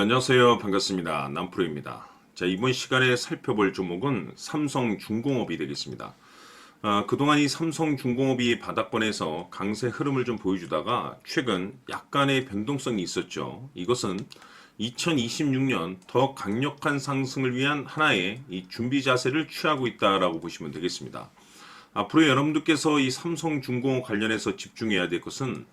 네, 안녕하세요. 반갑습니다. 남프로입니다. 자, 이번 시간에 살펴볼 종목은 삼성중공업이 되겠습니다. 그동안 이 삼성중공업이 바닥권에서 강세 흐름을 좀 보여주다가 최근 약간의 변동성이 있었죠. 이것은 2026년 더 강력한 상승을 위한 하나의 이 준비 자세를 취하고 있다라고 보시면 되겠습니다. 앞으로 여러분들께서 이 삼성중공업 관련해서 집중해야 될 것은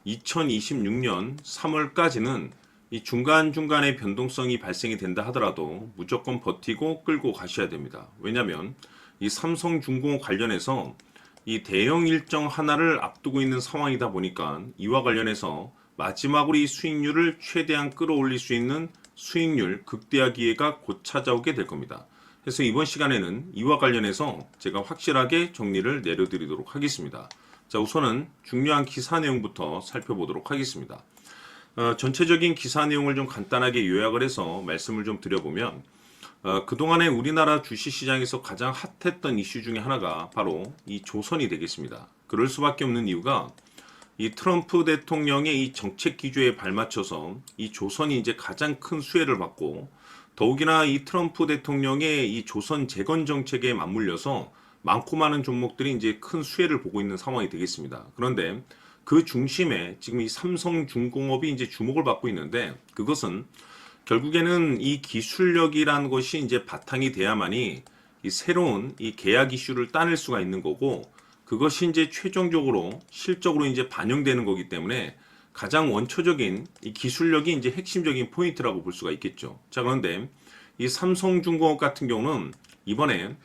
2026년 3월까지는 이 중간중간에 변동성이 발생이 된다 하더라도 무조건 버티고 끌고 가셔야 됩니다. 왜냐하면 이 삼성중공업 관련해서 이 대형 일정 하나를 앞두고 있는 상황이다 보니까 이와 관련해서 마지막으로 이 수익률을 최대한 끌어올릴 수 있는 수익률 극대화 기회가 곧 찾아오게 될 겁니다. 그래서 이번 시간에는 이와 관련해서 제가 확실하게 정리를 내려드리도록 하겠습니다. 자, 우선은 중요한 기사 내용부터 살펴보도록 하겠습니다. 전체적인 기사 내용을 좀 간단하게 요약을 해서 말씀을 좀 드려보면 그동안에 우리나라 주식시장에서 가장 핫했던 이슈 중에 하나가 바로 이 조선이 되겠습니다. 그럴 수밖에 없는 이유가 이 트럼프 대통령의 이 정책 기조에 발맞춰서 이 조선이 이제 가장 큰 수혜를 받고 더욱이나 이 트럼프 대통령의 이 조선 재건 정책에 맞물려서 많고 많은 종목들이 이제 큰 수혜를 보고 있는 상황이 되겠습니다. 그런데 그 중심에 지금 이 삼성중공업이 이제 주목을 받고 있는데 그것은 결국에는 이 기술력이라는 것이 이제 바탕이 돼야만이 이 새로운 이 계약 이슈를 따낼 수가 있는 거고 그것이 이제 최종적으로 실적으로 이제 반영되는 거기 때문에 가장 원초적인 이 기술력이 이제 핵심적인 포인트라고 볼 수가 있겠죠. 자, 그런데 이 삼성중공업 같은 경우는 이번에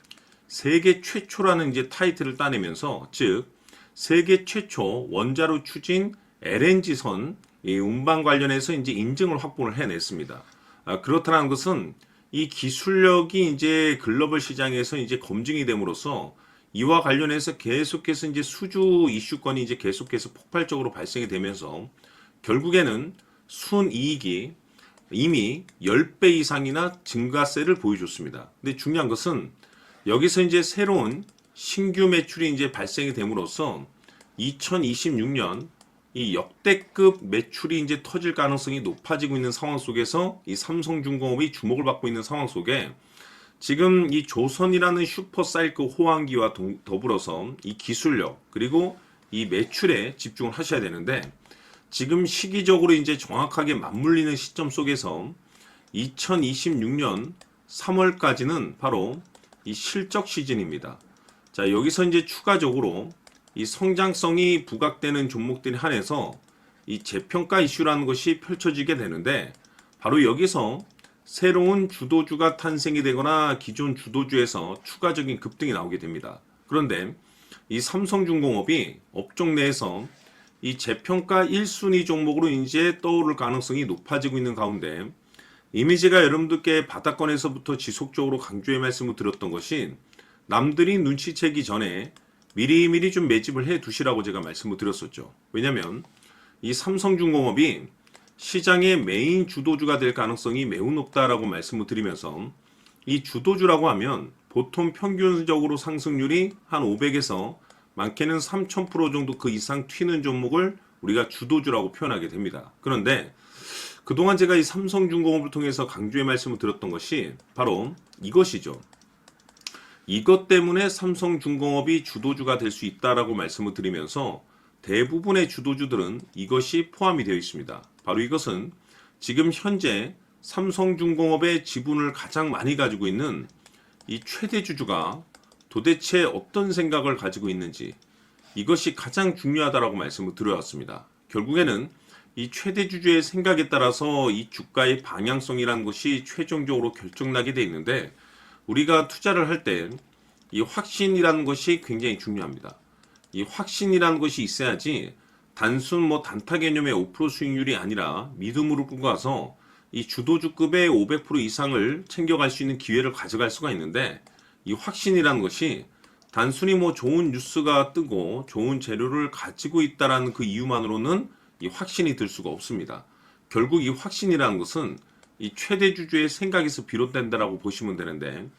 세계 최초라는 이제 타이틀을 따내면서 즉 세계 최초 원자로 추진 LNG선 운반 관련해서 이제 인증을 확보를 해냈습니다. 그렇다는 것은 이 기술력이 이제 글로벌 시장에서 이제 검증이 됨으로써 이와 관련해서 계속해서 이제 수주 이슈권이 이제 계속해서 폭발적으로 발생이 되면서 결국에는 순이익이 이미 10배 이상이나 증가세를 보여줬습니다. 근데 중요한 것은 여기서 이제 새로운 신규 매출이 이제 발생이 됨으로써 2026년 이 역대급 매출이 이제 터질 가능성이 높아지고 있는 상황 속에서 이 삼성중공업이 주목을 받고 있는 상황 속에 지금 이 조선이라는 슈퍼사이클 호황기와 더불어서 이 기술력 그리고 이 매출에 집중을 하셔야 되는데 지금 시기적으로 이제 정확하게 맞물리는 시점 속에서 2026년 3월까지는 바로 이 실적 시즌입니다. 자, 여기서 이제 추가적으로 이 성장성이 부각되는 종목들에 한해서 이 재평가 이슈라는 것이 펼쳐지게 되는데 바로 여기서 새로운 주도주가 탄생이 되거나 기존 주도주에서 추가적인 급등이 나오게 됩니다. 그런데 이 삼성중공업이 업종 내에서 이 재평가 1순위 종목으로 이제 떠오를 가능성이 높아지고 있는 가운데 이미 제가 여러분들께 바닥권에서부터 지속적으로 강조의 말씀을 드렸던 것이 남들이 눈치채기 전에 미리미리 좀 매집을 해 두시라고 제가 말씀을 드렸었죠. 왜냐하면 이 삼성중공업이 시장의 메인 주도주가 될 가능성이 매우 높다라고 말씀을 드리면서 이 주도주라고 하면 보통 평균적으로 상승률이 한 500에서 많게는 3000% 정도 그 이상 튀는 종목을 우리가 주도주라고 표현하게 됩니다. 그런데 그동안 제가 이 삼성중공업을 통해서 강조의 말씀을 드렸던 것이 바로 이것이죠. 이것 때문에 삼성중공업이 주도주가 될 수 있다라고 말씀을 드리면서 대부분의 주도주들은 이것이 포함이 되어 있습니다. 바로 이것은 지금 현재 삼성중공업의 지분을 가장 많이 가지고 있는 이 최대 주주가 도대체 어떤 생각을 가지고 있는지 이것이 가장 중요하다라고 말씀을 드려왔습니다. 결국에는 이 최대 주주의 생각에 따라서 이 주가의 방향성이라는 것이 최종적으로 결정나게 돼 있는데 우리가 투자를 할 때 이 확신이라는 것이 굉장히 중요합니다. 이 확신이라는 것이 있어야지 단순 단타 개념의 5% 수익률이 아니라 믿음으로 끌고 가서 이 주도주급의 500% 이상을 챙겨갈 수 있는 기회를 가져갈 수가 있는데 이 확신이라는 것이 단순히 좋은 뉴스가 뜨고 좋은 재료를 가지고 있다라는 그 이유만으로는 이 확신이 들 수가 없습니다. 결국 이 확신이라는 것은 이 최대 주주의 생각에서 비롯된다라고 보시면 되는데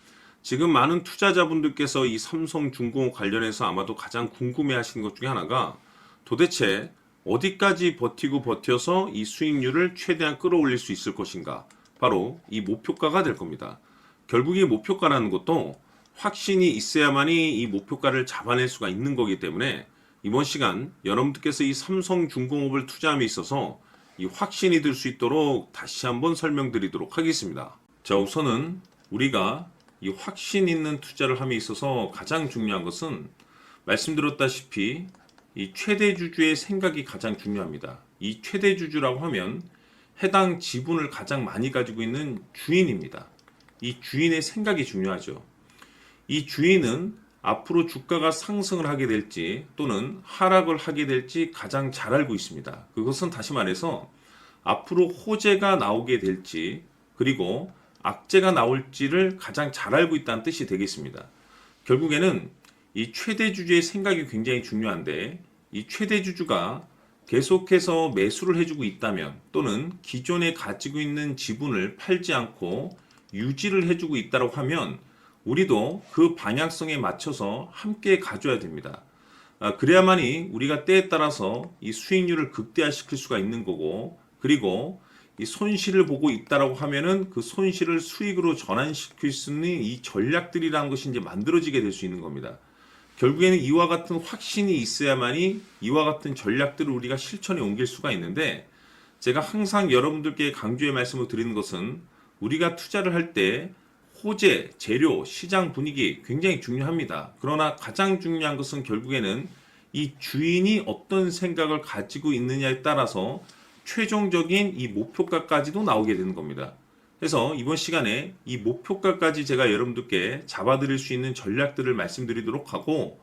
지금 많은 투자자분들께서 이 삼성중공업 관련해서 아마도 가장 궁금해하시는 것 중에 하나가 도대체 어디까지 버티고 버텨서 이 수익률을 최대한 끌어올릴 수 있을 것인가 바로 이 목표가가 될 겁니다. 결국 이 목표가라는 것도 확신이 있어야만이 이 목표가를 잡아낼 수가 있는 거기 때문에 이번 시간 여러분들께서 이 삼성중공업을 투자함에 있어서 이 확신이 들 수 있도록 다시 한번 설명드리도록 하겠습니다. 자, 우선은 우리가 이 확신 있는 투자를 함에 있어서 가장 중요한 것은 말씀드렸다시피 이 최대주주의 생각이 가장 중요합니다. 이 최대주주라고 하면 해당 지분을 가장 많이 가지고 있는 주인입니다. 이 주인의 생각이 중요하죠. 이 주인은 앞으로 주가가 상승을 하게 될지 또는 하락을 하게 될지 가장 잘 알고 있습니다. 그것은 다시 말해서 앞으로 호재가 나오게 될지 그리고 악재가 나올지를 가장 잘 알고 있다는 뜻이 되겠습니다. 결국에는 이 최대주주의 생각이 굉장히 중요한데 이 최대주주가 계속해서 매수를 해주고 있다면 또는 기존에 가지고 있는 지분을 팔지 않고 유지를 해주고 있다고 하면 우리도 그 방향성에 맞춰서 함께 가져야 됩니다. 그래야만이 우리가 때에 따라서 이 수익률을 극대화시킬 수가 있는 거고 그리고 이 손실을 보고 있다라고 하면은 그 손실을 수익으로 전환시킬 수 있는 이 전략들이라는 것이 이제 만들어지게 될 수 있는 겁니다. 결국에는 이와 같은 확신이 있어야만이 이와 같은 전략들을 우리가 실천에 옮길 수가 있는데 제가 항상 여러분들께 강조의 말씀을 드리는 것은 우리가 투자를 할 때 호재, 재료, 시장 분위기 굉장히 중요합니다. 그러나 가장 중요한 것은 결국에는 이 주인이 어떤 생각을 가지고 있느냐에 따라서 최종적인 이 목표가까지도 나오게 되는 겁니다. 그래서 이번 시간에 이 목표가까지 제가 여러분들께 잡아드릴 수 있는 전략들을 말씀드리도록 하고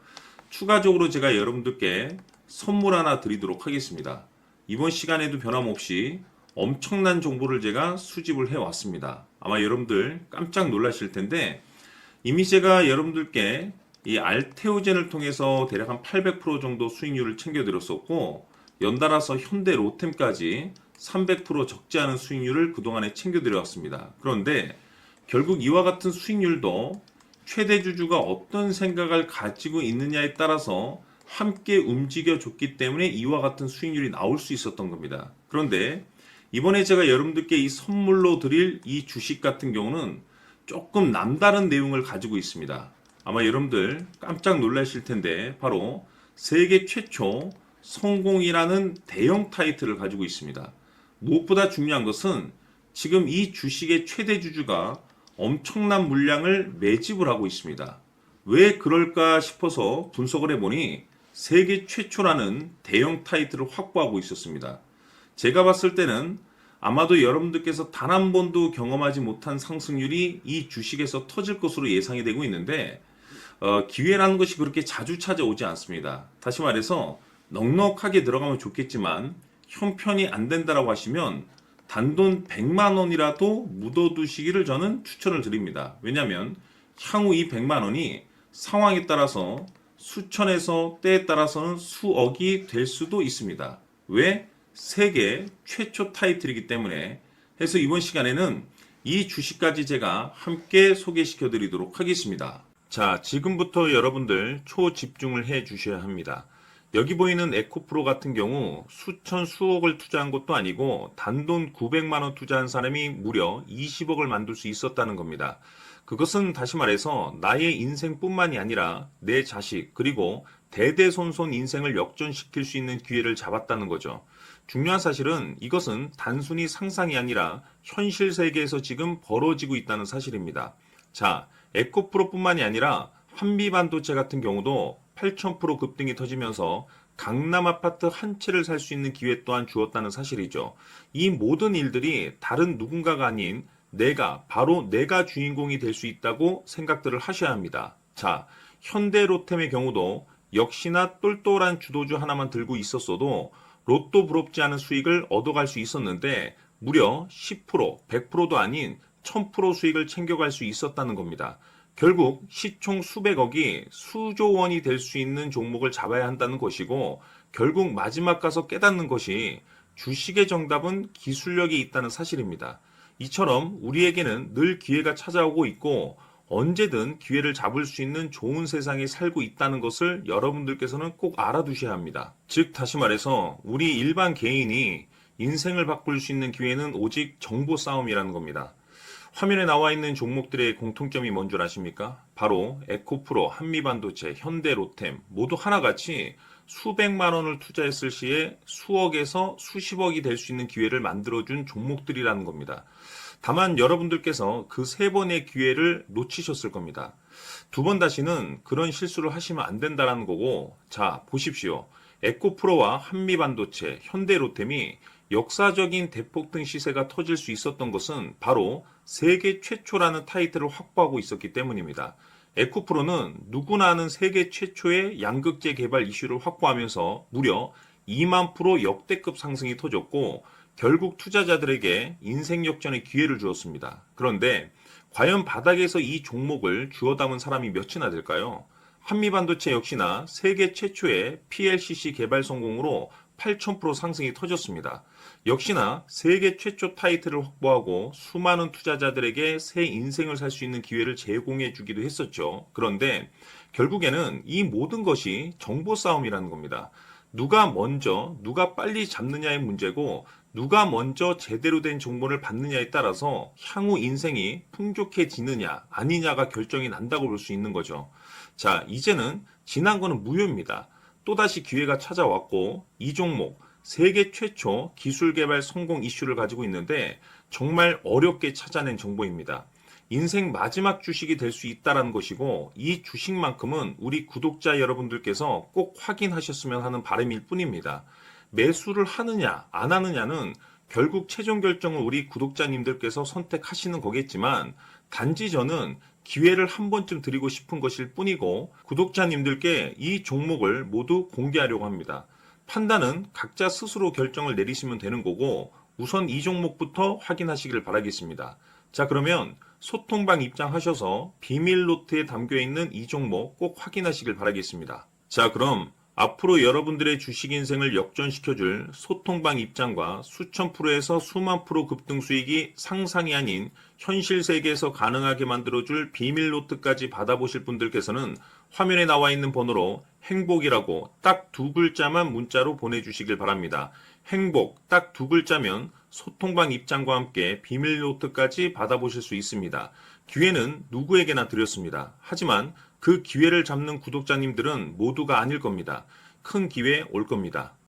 추가적으로 제가 여러분들께 선물 하나 드리도록 하겠습니다. 이번 시간에도 변함없이 엄청난 정보를 제가 수집을 해왔습니다. 아마 여러분들 깜짝 놀라실 텐데 이미 제가 여러분들께 이 알테오젠을 통해서 대략 한 800% 정도 수익률을 챙겨드렸었고 연달아서 현대 로템까지 300% 적지 않은 수익률을 그동안에 챙겨드려왔습니다. 그런데 결국 이와 같은 수익률도 최대주주가 어떤 생각을 가지고 있느냐에 따라서 함께 움직여줬기 때문에 이와 같은 수익률이 나올 수 있었던 겁니다. 그런데 이번에 제가 여러분들께 이 선물로 드릴 이 주식 같은 경우는 조금 남다른 내용을 가지고 있습니다. 아마 여러분들 깜짝 놀라실 텐데 바로 세계 최초 성공이라는 대형 타이틀을 가지고 있습니다. 무엇보다 중요한 것은 지금 이 주식의 최대 주주가 엄청난 물량을 매집을 하고 있습니다. 왜 그럴까 싶어서 분석을 해보니 세계 최초라는 대형 타이틀을 확보하고 있었습니다. 제가 봤을 때는 아마도 여러분들께서 단 한 번도 경험하지 못한 상승률이 이 주식에서 터질 것으로 예상이 되고 있는데 기회라는 것이 그렇게 자주 찾아오지 않습니다. 다시 말해서 넉넉하게 들어가면 좋겠지만 형편이 안 된다라고 하시면 단돈 100만 원이라도 묻어두시기를 저는 추천을 드립니다. 왜냐하면 향후 이 100만 원이 상황에 따라서 수천에서 때에 따라서는 수억이 될 수도 있습니다. 왜? 세계 최초 타이틀이기 때문에. 해서 이번 시간에는 이 주식까지 제가 함께 소개시켜 드리도록 하겠습니다. 자, 지금부터 여러분들 초집중을 해 주셔야 합니다. 여기 보이는 에코프로 같은 경우 수천 수억을 투자한 것도 아니고 단돈 900만 원 투자한 사람이 무려 20억을 만들 수 있었다는 겁니다. 그것은 다시 말해서 나의 인생뿐만이 아니라 내 자식 그리고 대대손손 인생을 역전시킬 수 있는 기회를 잡았다는 거죠. 중요한 사실은 이것은 단순히 상상이 아니라 현실 세계에서 지금 벌어지고 있다는 사실입니다. 자, 에코프로뿐만이 아니라 한미반도체 같은 경우도 8,000% 급등이 터지면서 강남 아파트 한 채를 살 수 있는 기회 또한 주었다는 사실이죠. 이 모든 일들이 다른 누군가가 아닌 바로 내가 주인공이 될 수 있다고 생각들을 하셔야 합니다. 자, 현대로템의 경우도 역시나 똘똘한 주도주 하나만 들고 있었어도 로또 부럽지 않은 수익을 얻어갈 수 있었는데 무려 10%, 100%도 아닌 1000% 수익을 챙겨갈 수 있었다는 겁니다. 결국 시총 수백억이 수조 원이 될 수 있는 종목을 잡아야 한다는 것이고 결국 마지막 가서 깨닫는 것이 주식의 정답은 기술력이 있다는 사실입니다. 이처럼 우리에게는 늘 기회가 찾아오고 있고 언제든 기회를 잡을 수 있는 좋은 세상에 살고 있다는 것을 여러분들께서는 꼭 알아두셔야 합니다. 즉 다시 말해서 우리 일반 개인이 인생을 바꿀 수 있는 기회는 오직 정보 싸움이라는 겁니다. 화면에 나와 있는 종목들의 공통점이 뭔 줄 아십니까? 바로 에코프로, 한미반도체, 현대로템 모두 하나같이 수백만 원을 투자했을 시에 수억에서 수십억이 될 수 있는 기회를 만들어준 종목들이라는 겁니다. 다만 여러분들께서 그 세 번의 기회를 놓치셨을 겁니다. 두 번 다시는 그런 실수를 하시면 안 된다는 거고, 자, 보십시오. 에코프로와 한미반도체, 현대로템이 역사적인 대폭등 시세가 터질 수 있었던 것은 바로 세계 최초라는 타이틀을 확보하고 있었기 때문입니다. 에코프로는 누구나 아는 세계 최초의 양극재 개발 이슈를 확보하면서 무려 2만 프로 역대급 상승이 터졌고 결국 투자자들에게 인생 역전의 기회를 주었습니다. 그런데 과연 바닥에서 이 종목을 주워 담은 사람이 몇이나 될까요? 한미반도체 역시나 세계 최초의 PLCC 개발 성공으로 8,000% 상승이 터졌습니다. 역시나 세계 최초 타이틀을 확보하고 수많은 투자자들에게 새 인생을 살 수 있는 기회를 제공해 주기도 했었죠. 그런데 결국에는 이 모든 것이 정보 싸움이라는 겁니다. 누가 먼저, 누가 빨리 잡느냐의 문제고 누가 먼저 제대로 된 정보를 받느냐에 따라서 향후 인생이 풍족해지느냐 아니냐가 결정이 난다고 볼 수 있는 거죠. 자, 이제는 지난 거는 무효입니다. 또다시 기회가 찾아왔고 이 종목 세계 최초 기술 개발 성공 이슈를 가지고 있는데 정말 어렵게 찾아낸 정보입니다. 인생 마지막 주식이 될 수 있다는 것이고 이 주식만큼은 우리 구독자 여러분들께서 꼭 확인하셨으면 하는 바람일 뿐입니다. 매수를 하느냐 안 하느냐는 결국 최종 결정을 우리 구독자님들께서 선택하시는 거겠지만 단지 저는 기회를 한 번쯤 드리고 싶은 것일 뿐이고 구독자님들께 이 종목을 모두 공개하려고 합니다. 판단은 각자 스스로 결정을 내리시면 되는 거고 우선 이 종목부터 확인하시길 바라겠습니다. 자, 그러면 소통방 입장하셔서 비밀 노트에 담겨있는 이 종목 꼭 확인하시길 바라겠습니다. 자, 그럼 앞으로 여러분들의 주식 인생을 역전시켜줄 소통방 입장과 수천 프로에서 수만 프로 급등 수익이 상상이 아닌 현실 세계에서 가능하게 만들어줄 비밀 노트까지 받아보실 분들께서는 화면에 나와 있는 번호로 행복이라고 딱 두 글자만 문자로 보내주시길 바랍니다. 행복 딱 두 글자면 소통방 입장과 함께 비밀 노트까지 받아보실 수 있습니다. 기회는 누구에게나 드렸습니다. 하지만 그 기회를 잡는 구독자님들은 모두가 아닐 겁니다. 큰 기회 올 겁니다.